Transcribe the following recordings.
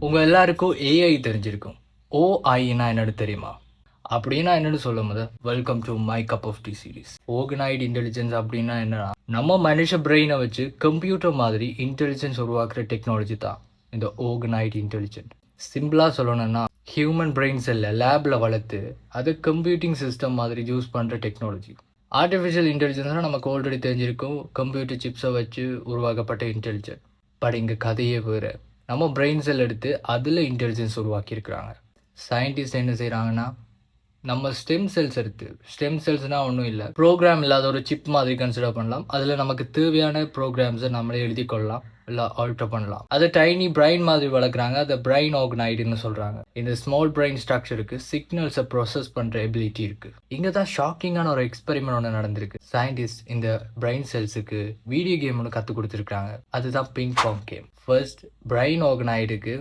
உங்கள் எல்லாருக்கும் ஏஐ தெரிஞ்சிருக்கும். ஓஐனா என்னன்னு தெரியுமா? அப்படின்னா என்னன்னு சொல்லும் போது welcome to my cup of tea series. Organised intelligence அப்படின்னா என்னன்னா, நம்ம மனுஷ பிரெயினை வச்சு கம்ப்யூட்டர் மாதிரி இன்டெலிஜென்ஸ் உருவாக்குற டெக்னாலஜி தான் இந்த ஆர்கனைஸ்ட் இன்டெலிஜென்ட். சிம்பிளாக சொல்லணும்னா, ஹியூமன் பிரெயின் செல்லை லேபில் வளர்த்து அதை கம்ப்யூட்டிங் சிஸ்டம் மாதிரி யூஸ் பண்ணுற டெக்னாலஜி. ஆர்டிஃபிஷியல் இன்டெலிஜென்ஸ்னால் நமக்கு ஆல்ரெடி தெரிஞ்சிருக்கும், கம்ப்யூட்டர் சிப்ஸை வச்சு உருவாக்கப்பட்ட இன்டெலிஜென்ட். பட் இங்கே கதையே வேறு. நம்ம பிரெயின் செல் எடுத்து அதில் இன்டெலிஜென்ஸ் உருவாக்கியிருக்கிறாங்க. சயின்டிஸ்ட் என்ன செய்கிறாங்கன்னா, நம்ம ஸ்டெம் செல்ஸ்னால் ஒன்றும் இல்லை, ப்ரோக்ராம் இல்லாத ஒரு சிப் மாதிரி கன்சிடர் பண்ணலாம். அதில் நமக்கு தேவையான ப்ரோக்ராம்ஸை நம்மளே எழுதி கொள்ளலாம், இல்லை ஆல்டர் பண்ணலாம். அதை டைனி பிரெயின் மாதிரி வளர்க்குறாங்க. அதை பிரெயின் ஆர்கனைடுன்னு சொல்கிறாங்க. இந்த ஸ்மால் பிரெயின் ஸ்ட்ரக்சருக்கு சிக்னல்ஸை ப்ராசஸ் பண்ணுற எபிலிட்டி இருக்குது. இங்கே தான் ஷாக்கிங்கான ஒரு எக்ஸ்பெரிமெண்ட் ஒன்று நடந்திருக்கு. சயின்டிஸ்ட் இந்த பிரெயின் செல்ஸுக்கு வீடியோ கேம் ஒன்று கற்றுக் கொடுத்துருக்காங்க. அதுதான் ping pong game. First brain ஆர்கனைடுக்கு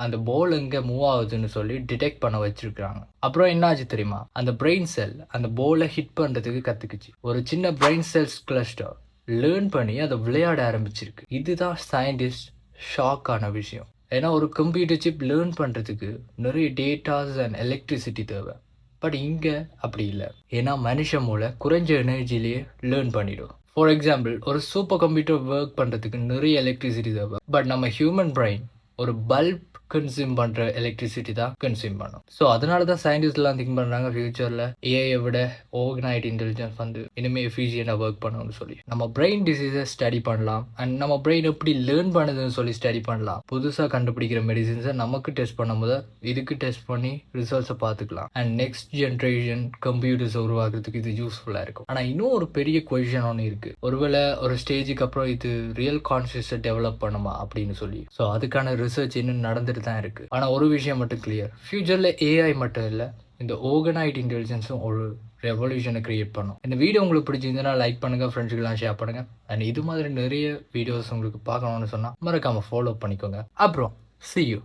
அந்த பால் எங்கே மூவ் ஆகுதுன்னு சொல்லி டிடெக்ட் பண்ண வச்சிருக்காங்க. அப்புறம் என்ன ஆச்சு தெரியுமா? அந்த பிரெயின் செல் அந்த பாலை ஹிட் பண்ணுறதுக்கு கற்றுக்குச்சு. ஒரு சின்ன பிரெயின் செல்ஸ் கிளஸ்டர் லேர்ன் பண்ணி அதை விளையாட ஆரம்பிச்சிருக்கு. இதுதான் சயின்டிஸ்ட் ஷாக்கான விஷயம். ஏன்னா ஒரு கம்ப்யூட்டர் சிப் லேர்ன் பண்ணுறதுக்கு நிறைய டேட்டாஸ் அண்ட் எலக்ட்ரிசிட்டி தேவை. பட் இங்கே அப்படி இல்லை. ஏன்னா மனுஷ மூளை குறைஞ்ச எனர்ஜிலேயே லேர்ன் பண்ணிடும். ஃபார் எக்ஸாம்பிள், ஒரு சூப்பர் கம்ப்யூட்டர் ஒர்க் பண்ணுறதுக்கு நிறைய எலக்ட்ரிசிட்டி தேவை. பட் நம்ம ஹியூமன் பிரெயின் ஒரு பல்ப் கன்சியூம் பண்ணுற எலக்ட்ரிசிட்டி தான் கன்சியூம் பண்ணும். ஸோ அதனால தான் சயின்டிஸ்ட்லாம் திங்க் பண்ணுறாங்க, ஃபியூச்சரில் ஏஐயை விட ஆர்கனைஸ்ட் இன்டெலிஜென்ஸ் இனிமேல் எஃபிஷியண்டாக ஒர்க் பண்ணணும்னு சொல்லி. நம்ம பிரெயின் டிசீஸை ஸ்டடி பண்ணலாம் அண்ட் நம்ம பிரெயின் எப்படி லேர்ன் பண்ணுதுன்னு சொல்லி ஸ்டடி பண்ணலாம். புதுசாக கண்டுபிடிக்கிற மெடிசின்ஸை நமக்கு டெஸ்ட் பண்ணும்போது இதுக்கு டெஸ்ட் பண்ணி ரிசல்ட்ஸை பார்த்துக்கலாம். அண்ட் நெக்ஸ்ட் ஜென்ரேஷன் கம்ப்யூட்டர்ஸை உருவாக்குறதுக்கு இது யூஸ்ஃபுல்லாக இருக்கும். ஆனால் இன்னும் ஒரு பெரிய கொஸ்டின் ஒன்று இருக்குது. ஒருவேளை ஒரு ஸ்டேஜுக்கு அப்புறம் இது ரியல் கான்சியஸை டெவலப் பண்ணுமா அப்படின்னு சொல்லி. ஸோ அதுக்கான ரிசர்ச் இன்னும் நடந்துட்டு தான் இருக்கு. ஆனா ஒரு விஷயம் மட்டும் கிளியர், ஃபியூச்சர்ல ஏஐ மட்டும் இல்ல, இந்த ஆர்கனைஸ்ட் இன்டெலிஜென்ஸும் ஒரு ரெவல்யூஷனை கிரியேட் பண்ணும். இந்த வீடியோ உங்களுக்கு பிடிச்சிருந்ததுன்னா லைக் பண்ணுங்க, ஃப்ரெண்ட்ஸுக்கெல்லாம் ஷேர் பண்ணுங்க. அண்ட் இது மாதிரி நிறைய வீடியோஸ் உங்களுக்கு பார்க்கணும்னு சொன்னா மறக்காம ஃபாலோ பண்ணிக்கோங்க. அப்புறம் see you.